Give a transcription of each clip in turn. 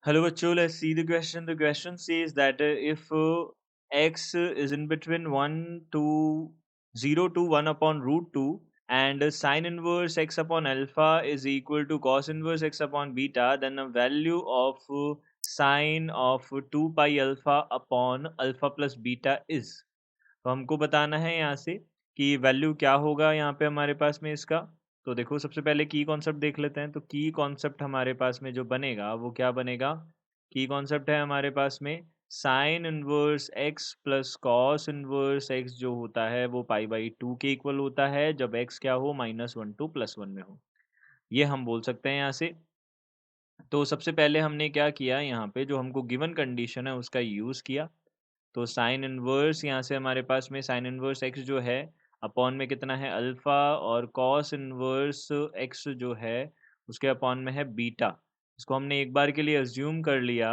Hello, bachcho. Let's see the question. The question says that if x is in between 0 to 1 upon root 2 and sine inverse x upon alpha is equal to cos inverse x upon beta, then the value of sine of 2 pi alpha upon alpha plus beta is. तो हमको बताना है यहाँ से कि value क्या होगा यहाँ पे हमारे पास में इसका। तो देखो सबसे पहले की कॉन्सेप्ट देख लेते हैं। तो की कॉन्सेप्ट हमारे पास में जो बनेगा वो क्या बनेगा? की कॉन्सेप्ट है हमारे पास में sign inverse x plus cos inverse x जो होता है वो पाई बाई टू के इक्वल होता है जब एक्स क्या हो -1 टू +1 में हो। ये हम बोल सकते हैं यहाँ से। तो सबसे पहले हमने क्या किया यहाँ पे, जो हमको गिवन कंडीशन है उसका यूज़ किया। तो साइन इनवर्स यहाँ से हमारे पास में साइन इनवर्स एक्स जो है अपॉन में कितना है अल्फ़ा, और कॉस इनवर्स एक्स जो है उसके अपॉन में है बीटा। इसको हमने एक बार के लिए अज्यूम कर लिया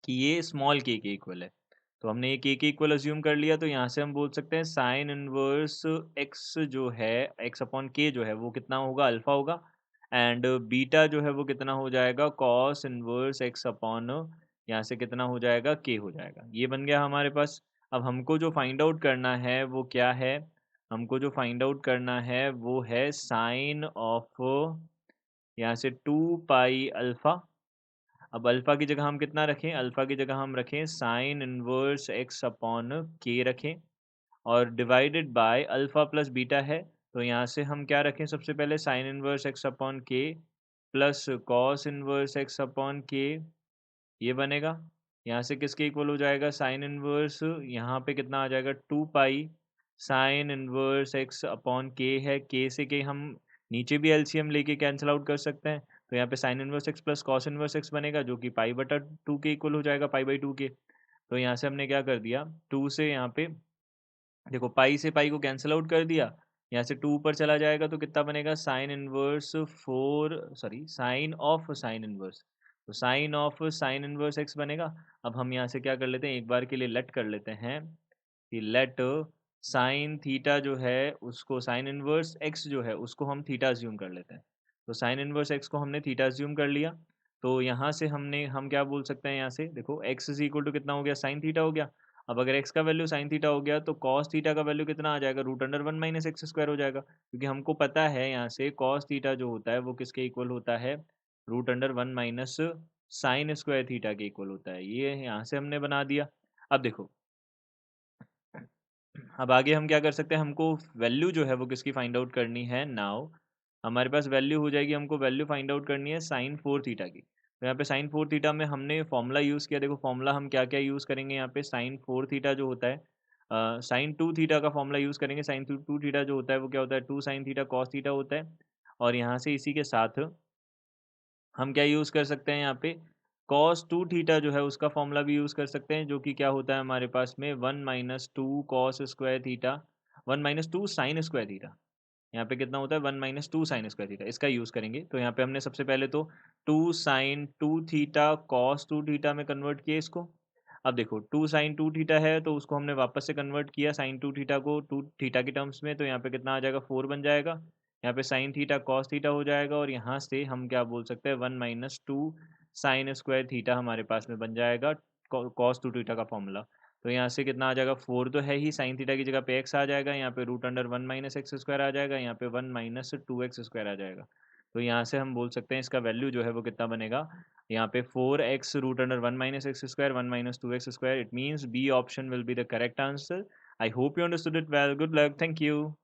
कि ये स्मॉल के इक्वल है। तो हमने ये के इक्वल अज्यूम कर लिया, तो यहाँ से हम बोल सकते हैं साइन इनवर्स एक्स जो है एक्स अपॉन के जो है वो कितना होगा, अल्फ़ा होगा। एंड बीटा जो है वो कितना हो जाएगा, कॉस इनवर्स एक्स अपॉन यहाँ से कितना हो जाएगा, के हो जाएगा। ये बन गया हमारे पास। अब हमको जो फाइंड आउट करना है वो क्या है? हमको जो फाइंड आउट करना है वो है साइन ऑफ यहाँ से 2 पाई अल्फ़ा। अब अल्फ़ा की जगह हम कितना रखें? अल्फ़ा की जगह हम रखें साइन इनवर्स एक्स अपॉन के रखें, और divided by alpha plus beta है। तो यहाँ से हम क्या रखें? सबसे पहले साइन इनवर्स एक्स अपॉन के plus cos inverse x upon के, ये बनेगा। यहाँ से किसके इक्वल हो जाएगा? साइन इनवर्स यहाँ पे कितना आ जाएगा, 2 pi sine inverse x upon के है, के से के हम नीचे भी एलसीएम लेके कैंसिल आउट कर सकते हैं। तो यहाँ पे sign inverse x plus cos inverse x बनेगा जो कि पाई बटा 2 के इक्वल हो जाएगा, पाई बाई 2 के। तो यहाँ से हमने क्या कर दिया, 2 से यहाँ पे देखो पाई से पाई को कैंसिल आउट कर दिया, यहाँ से 2 ऊपर चला जाएगा तो कितना बनेगा, sine inverse 4 sorry sine of sine inverse. तो sine of sine inverse x बनेगा। अब हम यहाँ से क्या कर लेते हैं, एक बार के लिए लेट कर लेते हैं कि लेट साइन थीटा जो है उसको साइन इनवर्स एक्स जो है उसको हम थीटा अज्यूम कर लेते हैं। तो साइन इनवर्स एक्स को हमने थीटा अज्यूम कर लिया। तो यहाँ से हम क्या बोल सकते हैं, यहाँ से देखो एक्स इज इक्वल टू कितना हो गया, साइन थीटा हो गया। अब अगर x का वैल्यू साइन थीटा हो गया तो कॉस थीटा का वैल्यू कितना आ जाएगा, root under 1 minus x square हो जाएगा, क्योंकि हमको पता है यहाँ से कॉस थीटा जो होता है वो किसके इक्वल होता है, root under 1 minus sine square theta के इक्वल होता है। ये यहाँ से हमने बना दिया। अब देखो अब आगे हम क्या कर सकते हैं, हमको वैल्यू जो है वो किसकी फाइंड आउट करनी है। नाउ हमारे पास वैल्यू हो जाएगी, हमको वैल्यू फाइंड आउट करनी है साइन 4 थीटा की। तो यहाँ पे साइन 4 थीटा में हमने फॉर्मूला यूज़ किया। देखो फॉर्मूला हम क्या क्या यूज़ करेंगे यहाँ पे, साइन 4 थीटा जो होता है साइन 2 थीटा का फॉर्मूला यूज़ करेंगे। साइन 2 थीटा जो होता है वो क्या होता है, 2 साइन थीटा कॉस थीटा होता है। और यहाँ से इसी के साथ हम क्या यूज़ कर सकते हैं यहाँ पे, कॉस 2 थीटा जो है उसका फॉर्मूला भी यूज़ कर सकते हैं, जो कि क्या होता है हमारे पास में 1 minus 2 cos square theta, 1 minus 2 sign square theta. यहाँ पे कितना होता है, 1 माइनस 2 साइन स्क्वायर थीटा, इसका यूज़ करेंगे। तो यहाँ पे हमने सबसे पहले तो 2 साइन 2 थीटा कॉस 2 थीटा में कन्वर्ट किया इसको। अब देखो 2 साइन 2 थीटा है तो उसको हमने वापस से कन्वर्ट किया साइन 2 थीटा को 2 थीटा के टर्म्स में, तो यहाँ पे कितना आ जाएगा, 4 बन जाएगा। यहाँ पे साइन थीटा कॉस थीटा हो जाएगा, और यहाँ से हम क्या बोल सकते हैं, 1 माइनस 2 साइन स्क्वायर थीटा हमारे पास में बन जाएगा कॉस 2 थीटा का फॉर्मूला। तो यहाँ से कितना आ जाएगा, 4 तो है ही, साइन थीटा की जगह पे एक्स आ जाएगा, यहाँ पे root under 1 minus x square आ जाएगा, यहाँ पे 1 माइनस 2 एक्स स्क्वायर आ जाएगा। तो यहाँ से हम बोल सकते हैं इसका वैल्यू जो है वो कितना बनेगा, यहाँ पे 4x root under 1 minus x square 1 minus 2x square. It means B option will be the correct answer. I hope you understood it well. Good luck, thank you.